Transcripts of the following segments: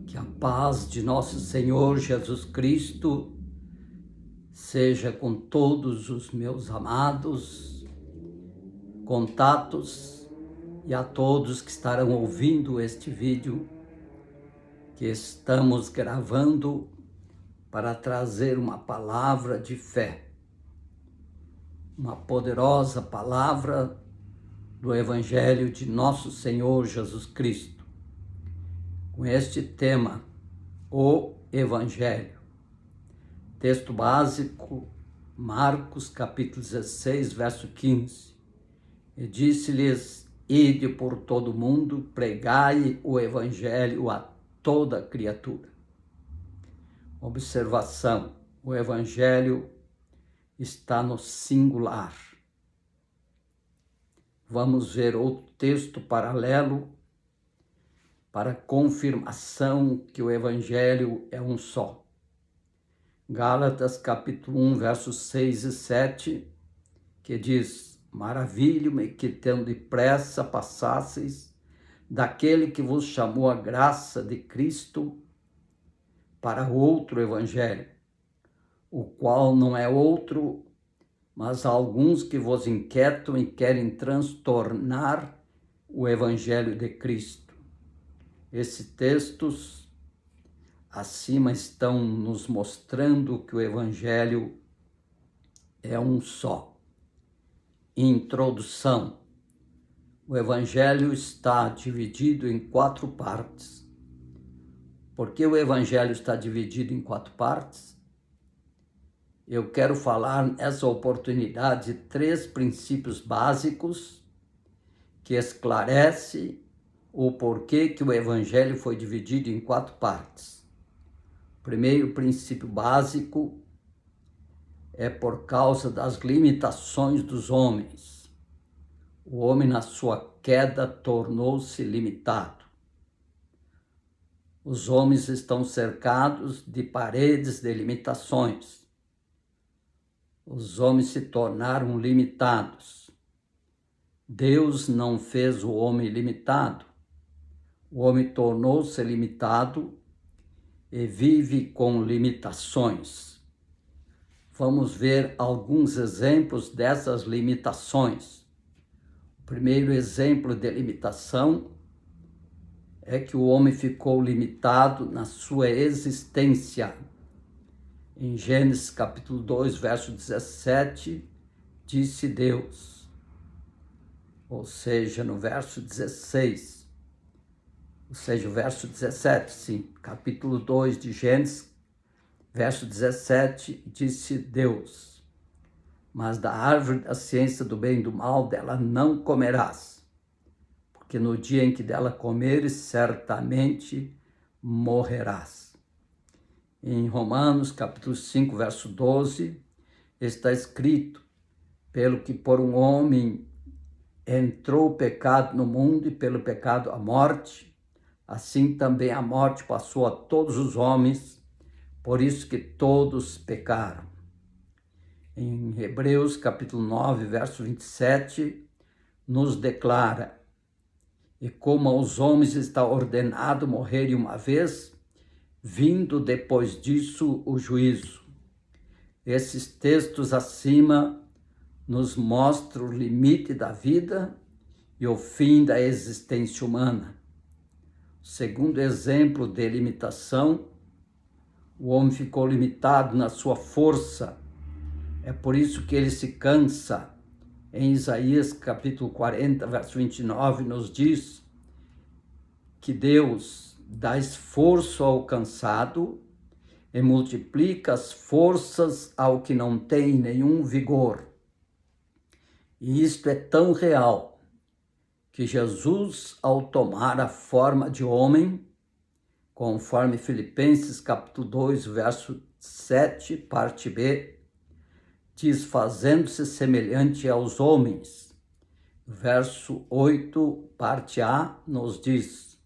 Que a paz de nosso Senhor Jesus Cristo seja com todos os meus amados contatos e a todos que estarão ouvindo este vídeo que estamos gravando para trazer uma palavra de fé, uma poderosa palavra do Evangelho de nosso Senhor Jesus Cristo. Com este tema, o Evangelho. Texto básico, Marcos capítulo 16, verso 15. E disse-lhes: ide por todo o mundo, pregai o Evangelho a toda criatura. Observação: o Evangelho está no singular. Vamos ver outro texto paralelo para confirmação que o Evangelho é um só. Gálatas capítulo 1, versos 6 e 7, que diz: maravilho-me que tendo depressa passasseis daquele que vos chamou a graça de Cristo para outro Evangelho, o qual não é outro, mas alguns que vos inquietam e querem transtornar o Evangelho de Cristo. Esses textos acima estão nos mostrando que o Evangelho é um só. Introdução. O Evangelho está dividido em 4 partes. Por que o Evangelho está dividido em 4 partes? Eu quero falar nessa oportunidade de 3 princípios básicos que esclarece o porquê que o Evangelho foi dividido em 4 partes. O primeiro princípio básico é por causa das limitações dos homens. O homem, na sua queda, tornou-se limitado. Os homens estão cercados de paredes de limitações. Os homens se tornaram limitados. Deus não fez o homem limitado. O homem tornou-se limitado e vive com limitações. Vamos ver alguns exemplos dessas limitações. O primeiro exemplo de limitação é que o homem ficou limitado na sua existência. Em Gênesis capítulo 2, verso 17, disse Deus, ou seja, no verso 16, ou seja, o verso 17, sim, capítulo 2 de Gênesis, verso 17, disse Deus: mas da árvore da ciência do bem e do mal dela não comerás, porque no dia em que dela comeres, certamente morrerás. Em Romanos, capítulo 5, verso 12, está escrito: pelo que por um homem entrou o pecado no mundo, e pelo pecado a morte, assim também a morte passou a todos os homens, por isso que todos pecaram. Em Hebreus, capítulo 9, verso 27, nos declara: e como aos homens está ordenado morrerem uma vez, vindo depois disso o juízo. Esses textos acima nos mostram o limite da vida e o fim da existência humana. Segundo exemplo de limitação, o homem ficou limitado na sua força. É por isso que ele se cansa. Em Isaías capítulo 40, verso 29, nos diz que Deus dá esforço ao cansado e multiplica as forças ao que não tem nenhum vigor. E isto é tão real que Jesus, ao tomar a forma de homem, conforme Filipenses capítulo 2, verso 7, parte B, diz: fazendo-se semelhante aos homens. Verso 8, parte A, nos diz: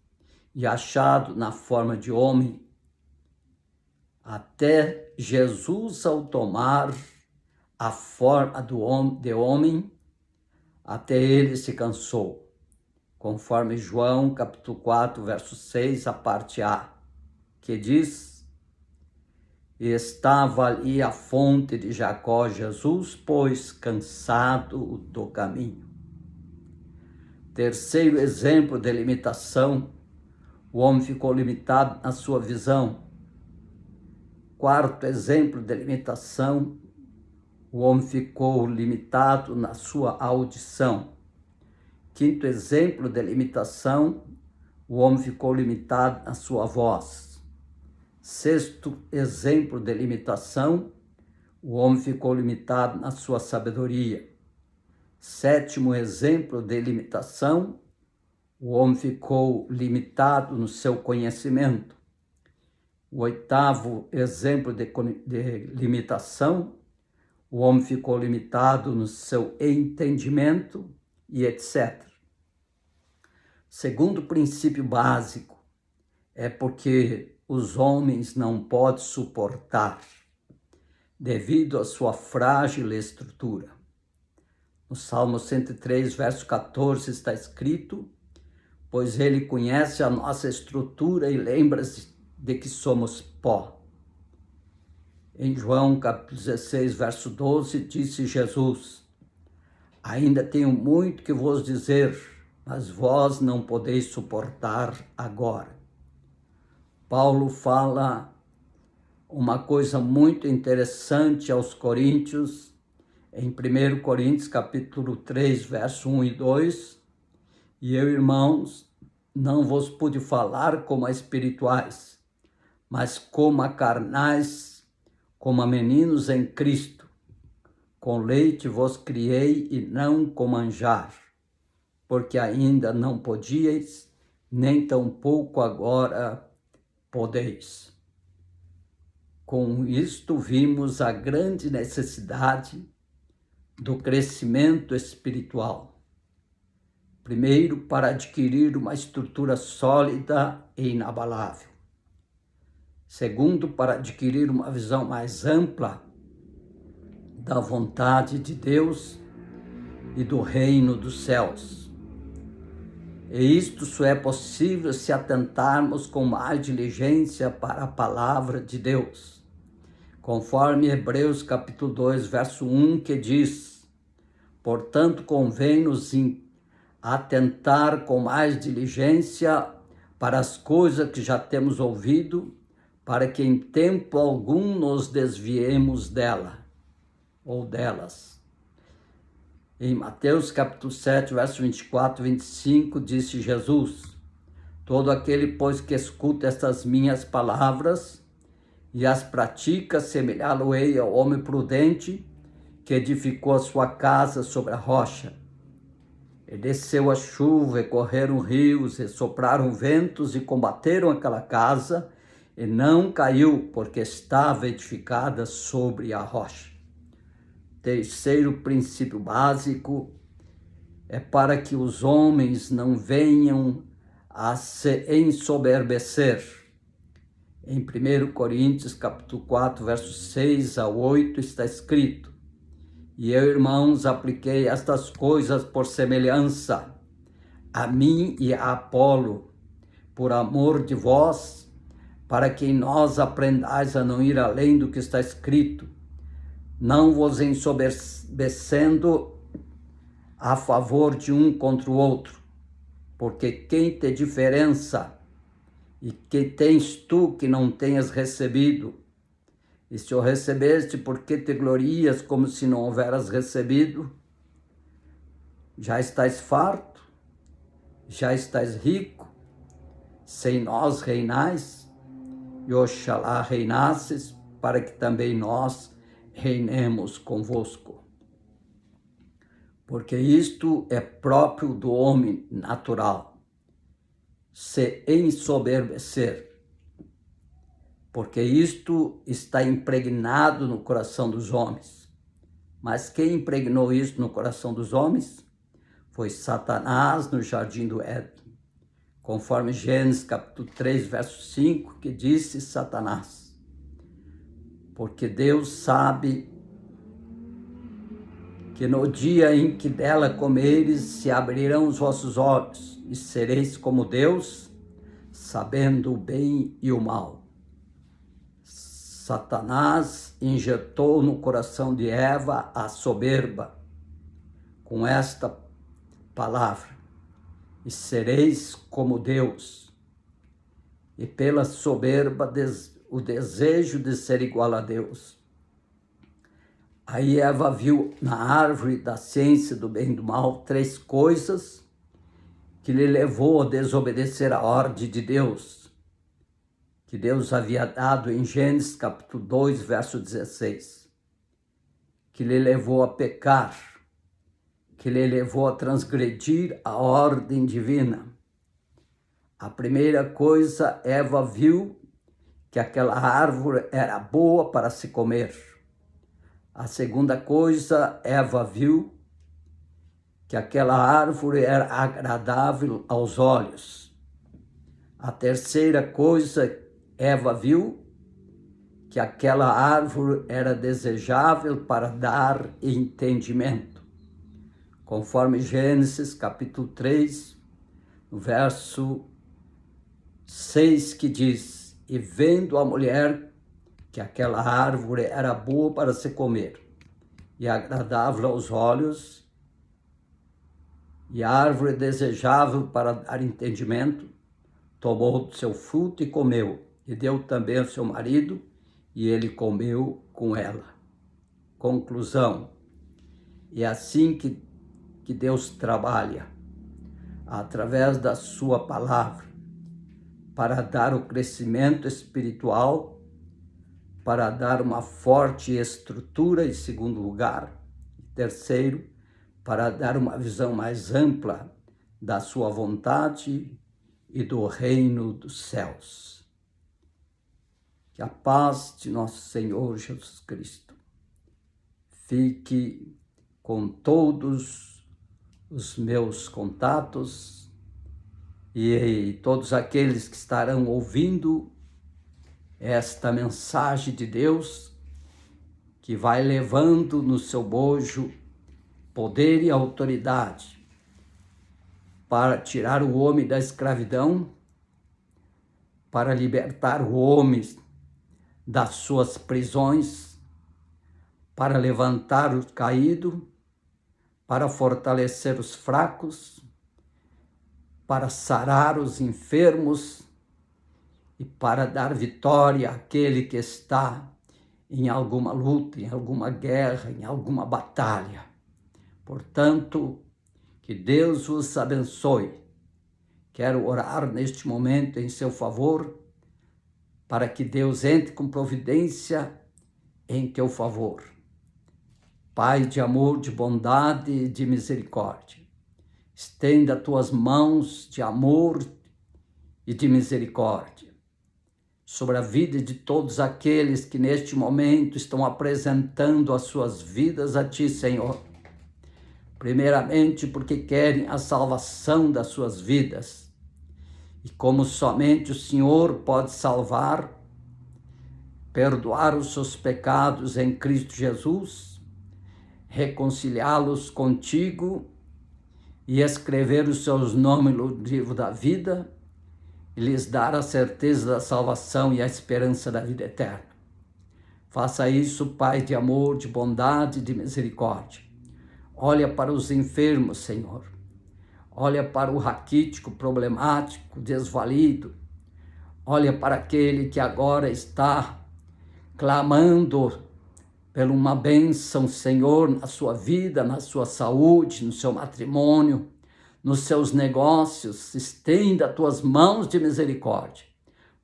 e achado na forma de homem, até Jesus, ao tomar a forma de homem, até ele se cansou. conforme João, capítulo 4, verso 6, a parte A. que diz: e estava ali a fonte de Jacó. Jesus, pois, cansado do caminho. Terceiro exemplo de limitação: o homem ficou limitado na sua visão. Quarto exemplo de limitação: o homem ficou limitado na sua audição. Quinto exemplo de limitação: o homem ficou limitado na sua voz. Sexto exemplo de limitação: o homem ficou limitado na sua sabedoria. Sétimo exemplo de limitação: o homem ficou limitado no seu conhecimento. O oitavo exemplo de limitação: o homem ficou limitado no seu entendimento e etc. Segundo princípio básico, é porque os homens não podem suportar, devido à sua frágil estrutura. No Salmo 103, verso 14, está escrito: pois ele conhece a nossa estrutura e lembra-se de que somos pó. Em João capítulo 16, verso 12, disse Jesus: ainda tenho muito que vos dizer, mas vós não podeis suportar agora. Paulo fala uma coisa muito interessante aos coríntios, em 1 Coríntios capítulo 3, verso 1 e 2, e eu, irmãos, não vos pude falar como a espirituais, mas como a carnais, como a meninos em Cristo. Com leite vos criei e não com manjar, porque ainda não podíeis, nem tampouco agora podeis. Com isto vimos a grande necessidade do crescimento espiritual. Primeiro, para adquirir uma estrutura sólida e inabalável. Segundo, para adquirir uma visão mais ampla da vontade de Deus e do reino dos céus. E isto só é possível se atentarmos com mais diligência para a palavra de Deus, conforme Hebreus capítulo 2, verso 1, que diz: portanto, convém-nos atentar com mais diligência para as coisas que já temos ouvido, para que em tempo algum nos desviemos dela, ou delas. Em Mateus capítulo 7, verso 24 e 25, disse Jesus: todo aquele, pois, que escuta estas minhas palavras e as pratica, semelhá-lo-ei ao homem prudente que edificou a sua casa sobre a rocha. E desceu a chuva, e correram rios, e sopraram ventos, e combateram aquela casa, e não caiu, porque estava edificada sobre a rocha. Terceiro princípio básico é para que os homens não venham a se ensoberbecer. Em 1 Coríntios capítulo 4, versos 6 a 8 está escrito: e eu, irmãos, apliquei estas coisas por semelhança a mim e a Apolo, por amor de vós, para que em nós aprendais a não ir além do que está escrito, não vos ensoberbecendo a favor de um contra o outro, porque quem te diferença, e que tens tu que não tenhas recebido? E se o recebeste, por que te glorias como se não houveras recebido? Já estás farto? Já estás rico? Sem nós reinais? E oxalá reinasses, para que também nós reinemos convosco. Porque isto é próprio do homem natural, se ensoberbecer. Porque isto está impregnado no coração dos homens. Mas quem impregnou isto no coração dos homens? Foi Satanás no jardim do Éden. Conforme Gênesis capítulo 3, verso 5, que disse Satanás: porque Deus sabe que no dia em que dela comeres, se abrirão os vossos olhos, e sereis como Deus, sabendo o bem e o mal. Satanás injetou no coração de Eva a soberba com esta palavra: e sereis como Deus. E pela soberba, o desejo de ser igual a Deus. Aí Eva viu na árvore da ciência do bem e do mal 3 coisas que lhe levou a desobedecer a ordem de Deus, que Deus havia dado em Gênesis capítulo 2, verso 16, que lhe levou a pecar, que lhe levou a transgredir a ordem divina. A primeira coisa, Eva viu que aquela árvore era boa para se comer. A segunda coisa, Eva viu que aquela árvore era agradável aos olhos. A terceira coisa, Eva viu que aquela árvore era desejável para dar entendimento. Conforme Gênesis capítulo 3, no verso 6, que diz: e vendo a mulher que aquela árvore era boa para se comer e agradável aos olhos, e árvore desejável para dar entendimento, tomou do seu fruto e comeu, e deu também ao seu marido, e ele comeu com ela. Conclusão: é assim que Deus trabalha, através da sua palavra, para dar o crescimento espiritual, para dar uma forte estrutura, em segundo lugar. Terceiro, para dar uma visão mais ampla da sua vontade e do reino dos céus. Que a paz de nosso Senhor Jesus Cristo fique com todos os meus contatos e todos aqueles que estarão ouvindo esta mensagem de Deus, que vai levando no seu bojo poder e autoridade para tirar o homem da escravidão, para libertar o homem das suas prisões, para levantar o caído, para fortalecer os fracos, para sarar os enfermos e para dar vitória àquele que está em alguma luta, em alguma guerra, em alguma batalha. Portanto, que Deus vos abençoe. Quero orar neste momento em seu favor, para que Deus entre com providência em teu favor. Pai de amor, de bondade e de misericórdia, estenda tuas mãos de amor e de misericórdia sobre a vida de todos aqueles que neste momento estão apresentando as suas vidas a ti, Senhor. Primeiramente porque querem a salvação das suas vidas. E como somente o Senhor pode salvar, perdoar os seus pecados em Cristo Jesus, reconciliá-los contigo e escrever os seus nomes no livro da vida e lhes dar a certeza da salvação e a esperança da vida eterna. Faça isso, Pai de amor, de bondade e de misericórdia. Olha para os enfermos, Senhor. Olha para o raquítico, problemático, desvalido. Olha para aquele que agora está clamando por uma bênção, Senhor, na sua vida, na sua saúde, no seu matrimônio, nos seus negócios. Estenda as tuas mãos de misericórdia,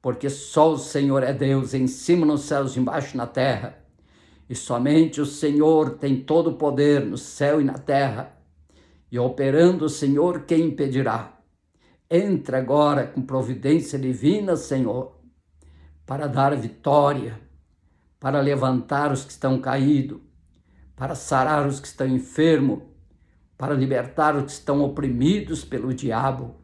porque só o Senhor é Deus, em cima nos céus, embaixo na terra. E somente o Senhor tem todo o poder no céu e na terra. E operando o Senhor, quem impedirá? Entra agora com providência divina, Senhor, para dar vitória, para levantar os que estão caídos, para sarar os que estão enfermos, para libertar os que estão oprimidos pelo diabo,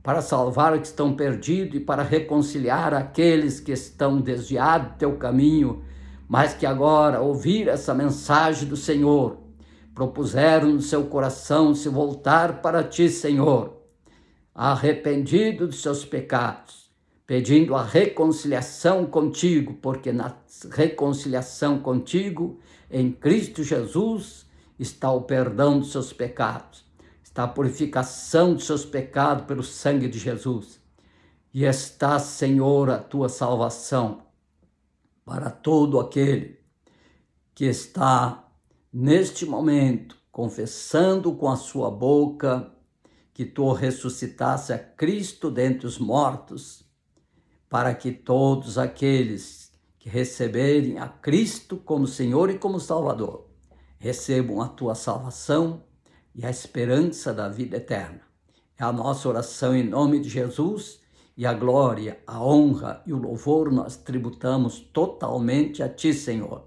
para salvar os que estão perdidos e para reconciliar aqueles que estão desviados do teu caminho, mas que agora ouvir essa mensagem do Senhor, propuseram no seu coração se voltar para ti, Senhor, arrependido dos seus pecados, pedindo a reconciliação contigo, porque na reconciliação contigo, em Cristo Jesus, está o perdão dos seus pecados, está a purificação dos seus pecados pelo sangue de Jesus. E está, Senhor, a tua salvação para todo aquele que está, neste momento, confessando com a sua boca que tu ressuscitasse a Cristo dentre os mortos, para que todos aqueles que receberem a Cristo como Senhor e como Salvador, recebam a tua salvação e a esperança da vida eterna. É a nossa oração em nome de Jesus, e a glória, a honra e o louvor nós tributamos totalmente a ti, Senhor,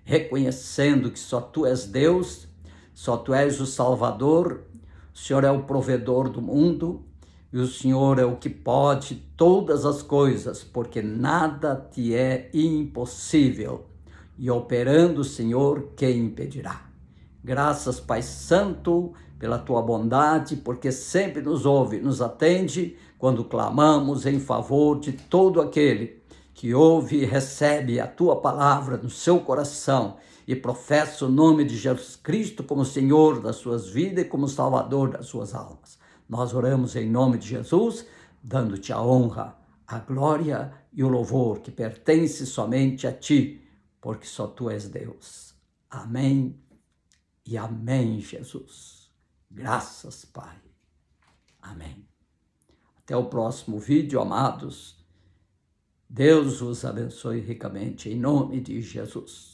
reconhecendo que só tu és Deus, só tu és o Salvador, o Senhor é o provedor do mundo, e o Senhor é o que pode todas as coisas, porque nada te é impossível. E operando o Senhor, quem impedirá? Graças, Pai Santo, pela tua bondade, porque sempre nos ouve, nos atende, quando clamamos em favor de todo aquele que ouve e recebe a tua palavra no seu coração e professa o nome de Jesus Cristo como Senhor das suas vidas e como Salvador das suas almas. Nós oramos em nome de Jesus, dando-te a honra, a glória e o louvor que pertence somente a ti, porque só tu és Deus. Amém e amém, Jesus. Graças, Pai. Amém. Até o próximo vídeo, amados. Deus os abençoe ricamente, em nome de Jesus.